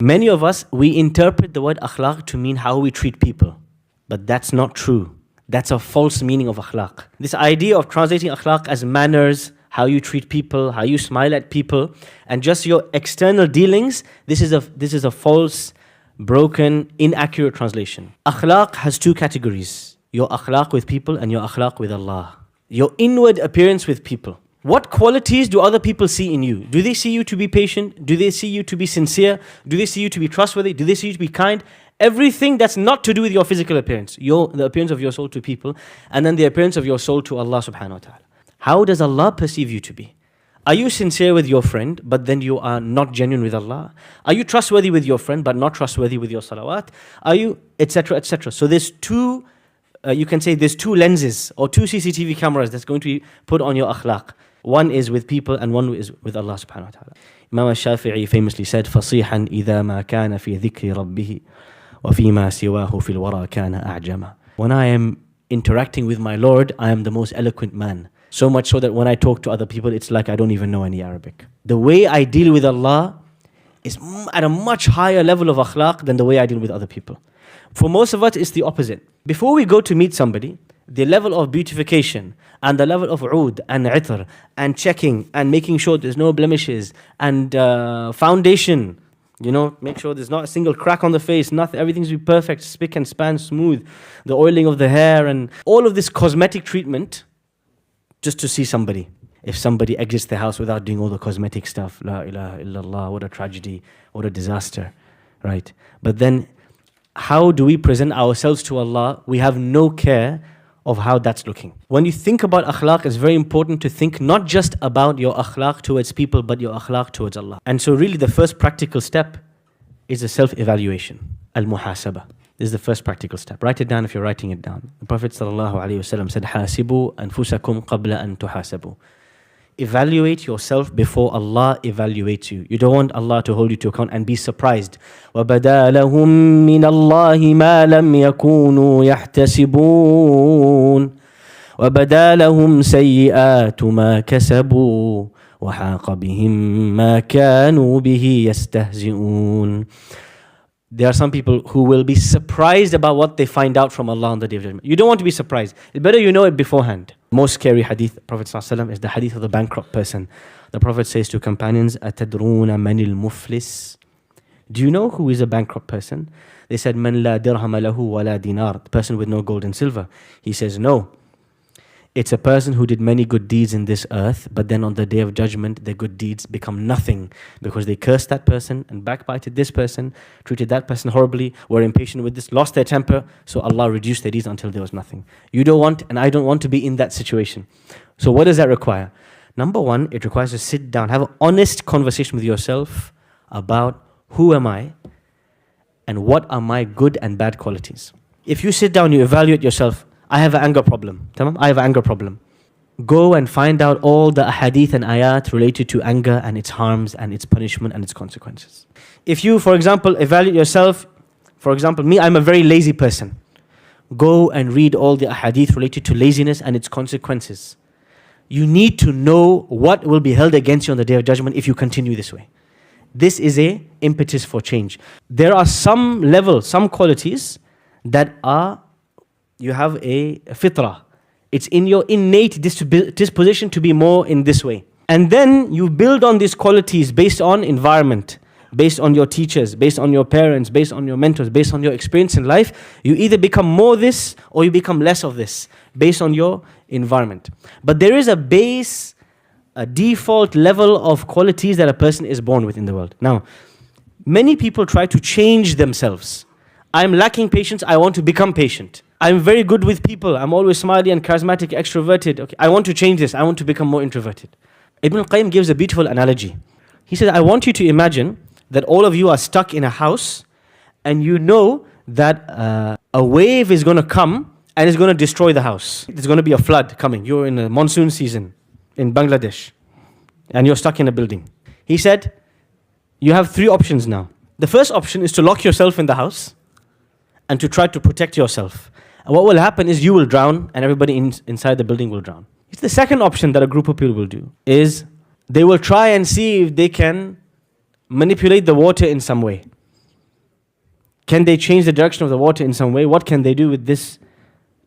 Many of us, we interpret the word akhlaq to mean how we treat people. But that's not true. That's a false meaning of akhlaq. This idea of translating akhlaq as manners, how you treat people, how you smile at people, and just your external dealings, this is a false, broken, inaccurate translation. Akhlaq has two categories. Your akhlaq with people and your akhlaq with Allah. Your inward appearance with people. What qualities do other people see in you? Do they see you to be patient? Do they see you to be sincere? Do they see you to be trustworthy? Do they see you to be kind? Everything that's not to do with your physical appearance, the appearance of your soul to people, and then the appearance of your soul to Allah subhanahu wa ta'ala. How does Allah perceive you to be? Are you sincere with your friend, but then you are not genuine with Allah? Are you trustworthy with your friend, but not trustworthy with your salawat? Are you, etc., etc.? So there's two, you can say there's two lenses or two CCTV cameras that's going to be put on your akhlaq. One is with people and one is with Allah subhanahu wa ta'ala. Imam al-Shafi'i famously said, فَصِيحًا إِذَا مَا كَانَ فِي ذِكْرِ رَبِّهِ وَفِي مَا سِوَاهُ فِي الْوَرَى كَانَ أَعْجَمًا. When I am interacting with my Lord, I am the most eloquent man. So much so that when I talk to other people, it's like I don't even know any Arabic. The way I deal with Allah is at a much higher level of akhlaq than the way I deal with other people. For most of us, it's the opposite. Before we go to meet somebody, the level of beautification and the level of oud and itr and checking and making sure there's no blemishes and foundation, make sure there's not a single crack on the face, nothing, everything's be perfect, spick and span, smooth, the oiling of the hair and all of this cosmetic treatment just to see somebody. If somebody exits the house without doing all the cosmetic stuff, la ilaha illallah, what a tragedy, what a disaster, right? But then how do we present ourselves to Allah? We have no care of how that's looking. When you think about akhlaq, it's very important to think not just about your akhlaq towards people, but your akhlaq towards Allah. And so really the first practical step is a self-evaluation, al-muhasabah. This is the first practical step. Write it down if you're writing it down. The Prophet ﷺ said, حَاسِبُوا أَنفُسَكُمْ قَبْلَ أَن تُحَاسَبُوا. Evaluate yourself before Allah evaluates you. You don't want Allah to hold you to account and be surprised. وَبَدَا لَهُم مِّنَ اللَّهِ مَا لَمْ يَكُونُوا يَحْتَسِبُونَ وَبَدَا لَهُمْ سَيِّئَاتُ مَا كَسَبُوا وَحَاقَ بِهِم مَّا كَانُوا بِهِ يَسْتَهْزِئُونَ. There are some people who will be surprised about what they find out from Allah on the Day of Judgment. You don't want to be surprised. It's better you know it beforehand. Most scary hadith, Prophet ﷺ, is the hadith of the bankrupt person. The Prophet says to companions, أَتَدْرُونَ مَنِ الْمُفْلِسِ. Do you know who is a bankrupt person? They said, مَنْ لَا دِرْهَمَ لَهُ وَلَا دِينَارٍ. The person with no gold and silver. He says, no. It's a person who did many good deeds in this earth, but then on the Day of Judgment, their good deeds become nothing because they cursed that person and backbited this person, treated that person horribly, were impatient with this, lost their temper, so Allah reduced their deeds until there was nothing. You don't want, and I don't want to be in that situation. So what does that require? Number one, it requires to sit down, have an honest conversation with yourself about who am I and what are my good and bad qualities. If you sit down, you evaluate yourself, I have an anger problem. I have an anger problem. Go and find out all the ahadith and ayat related to anger and its harms and its punishment and its consequences. If you, for example, evaluate yourself, for example, me, I'm a very lazy person. Go and read all the ahadith related to laziness and its consequences. You need to know what will be held against you on the Day of Judgment if you continue this way. This is a impetus for change. There are some qualities that are, you have a fitrah. It's in your innate disposition to be more in this way. And then you build on these qualities based on environment, based on your teachers, based on your parents, based on your mentors, based on your experience in life. You either become more this or you become less of this based on your environment. But there is a base, a default level of qualities that a person is born with in the world. Now, many people try to change themselves. I'm lacking patience, I want to become patient. I'm very good with people, I'm always smiley and charismatic, extroverted. Okay, I want to change this, I want to become more introverted. Ibn al-Qayyim gives a beautiful analogy. He says, I want you to imagine that all of you are stuck in a house and you know that a wave is going to come and it's going to destroy the house. There's going to be a flood coming. You're in a monsoon season in Bangladesh and you're stuck in a building. He said, you have three options now. The first option is to lock yourself in the house and to try to protect yourself. And what will happen is you will drown and everybody inside the building will drown. The second option that a group of people will do is they will try and see if they can manipulate the water in some way. Can they change the direction of the water in some way? What can they do with this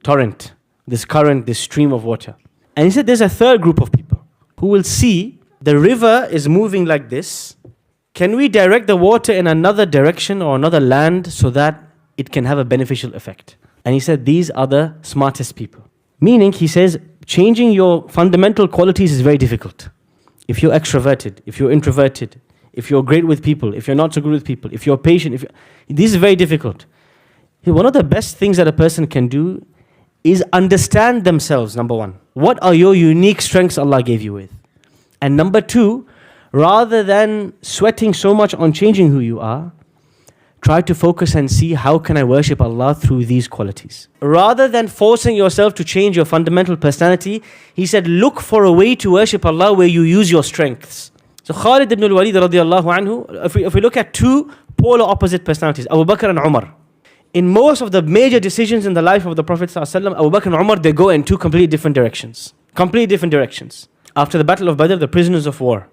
torrent, this current, this stream of water? And he said there's a third group of people who will see the river is moving like this. Can we direct the water in another direction or another land so that it can have a beneficial effect? And he said these are the smartest people. Meaning, he says, changing your fundamental qualities is very difficult. If you're extroverted, if you're introverted, if you're great with people, if you're not so good with people, if you're patient, this is very difficult. One of the best things that a person can do is understand themselves, number one. What are your unique strengths Allah gave you with? And number two, rather than sweating so much on changing who you are, try to focus and see how can I worship Allah through these qualities. Rather than forcing yourself to change your fundamental personality, he said, look for a way to worship Allah where you use your strengths. So Khalid ibn al-Walid radiallahu anhu, if we look at two polar opposite personalities, Abu Bakr and Umar. In most of the major decisions in the life of the Prophet ﷺ, Abu Bakr and Umar, they go in two completely different directions. Completely different directions. After the Battle of Badr, the prisoners of war.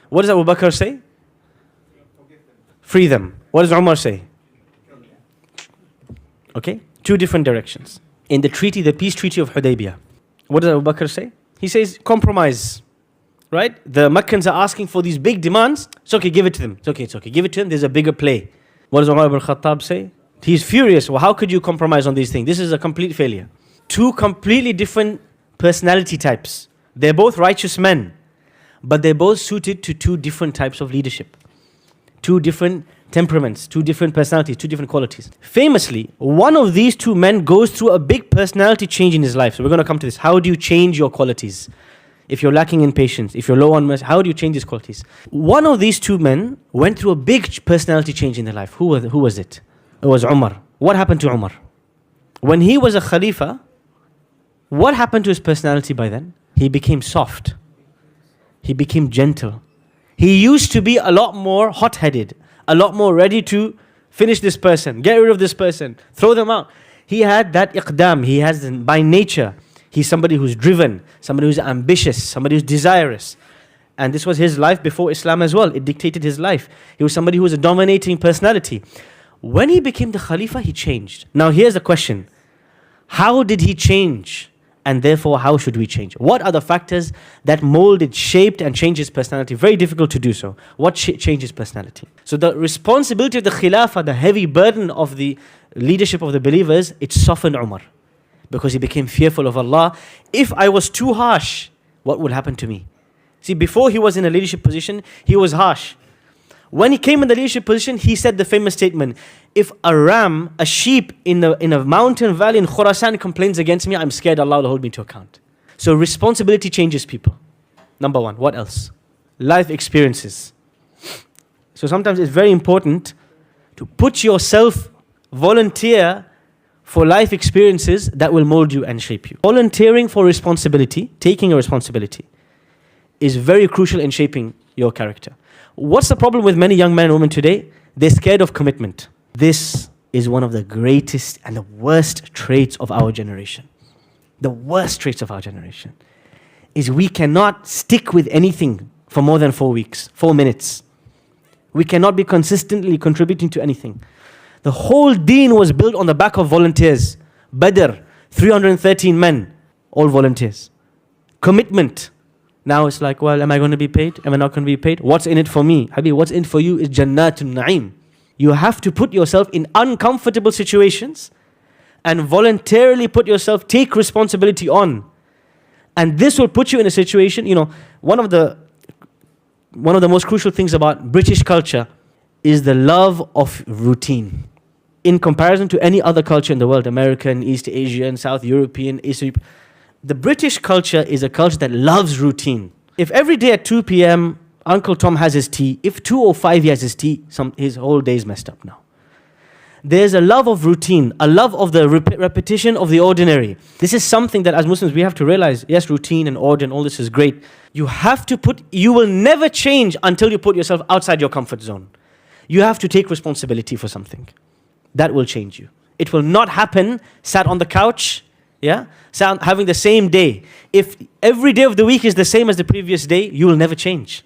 What does Abu Bakr say? Free them. What does Umar say? Okay? Two different directions. In the treaty, the peace treaty of Hudaybiyah, what does Abu Bakr say? He says, compromise. Right? The Meccans are asking for these big demands. It's okay, give it to them. It's okay. Give it to them. There's a bigger play. What does Umar ibn Khattab say? He's furious. Well, how could you compromise on these things? This is a complete failure. Two completely different personality types. They're both righteous men, but they're both suited to two different types of leadership. Two different temperaments, two different personalities, two different qualities. Famously, one of these two men goes through a big personality change in his life. So we're going to come to this. How do you change your qualities? If you're lacking in patience, if you're low on mercy, how do you change these qualities? One of these two men went through a big personality change in their life. Who was it? It was Umar. What happened to Umar? When he was a Khalifa, what happened to his personality by then? He became soft. He became gentle. He used to be a lot more hot-headed, a lot more ready to finish this person, get rid of this person, throw them out. He had that iqdam. He has, by nature, he's somebody who's driven, somebody who's ambitious, somebody who's desirous. And this was his life before Islam as well. It dictated his life. He was somebody who was a dominating personality. When he became the Khalifa, he changed. Now here's the question. How did he change? And therefore, how should we change? What are the factors that molded, shaped, and changed his personality? Very difficult to do so. What changed his personality? So the responsibility of the Khilafah, the heavy burden of the leadership of the believers, it softened Umar. Because he became fearful of Allah. If I was too harsh, what would happen to me? See, before he was in a leadership position, he was harsh. When he came in the leadership position, he said the famous statement, if a ram, a sheep in a mountain valley in Khurasan complains against me, I'm scared Allah will hold me to account. So responsibility changes people. Number one, what else? Life experiences. So sometimes it's very important to put yourself, volunteer for life experiences that will mold you and shape you. Volunteering for responsibility, taking a responsibility, is very crucial in shaping your character. What's the problem with many young men and women today? They're scared of commitment. This is one of the greatest and the worst traits of our generation. The worst traits of our generation is we cannot stick with anything for more than 4 weeks, 4 minutes. We cannot be consistently contributing to anything. The whole deen was built on the back of volunteers. Badr, 313 men, all volunteers. Commitment. Now it's like, well, am I going to be paid? Am I not going to be paid? What's in it for me? Habib, what's in for you is Jannatun Na'im. You have to put yourself in uncomfortable situations and voluntarily put yourself, take responsibility on. And this will put you in a situation, one of the most crucial things about British culture is the love of routine. In comparison to any other culture in the world, American, East Asian, South European, the British culture is a culture that loves routine. If every day at 2 p.m. Uncle Tom has his tea, if 2:05 he has his tea, his whole day's messed up now. There's a love of routine, a love of the repetition of the ordinary. This is something that as Muslims we have to realize, yes, routine and order and all this is great. You will never change until you put yourself outside your comfort zone. You have to take responsibility for something. That will change you. It will not happen sat on the couch, having the same day. If every day of the week is the same as the previous day, you will never change.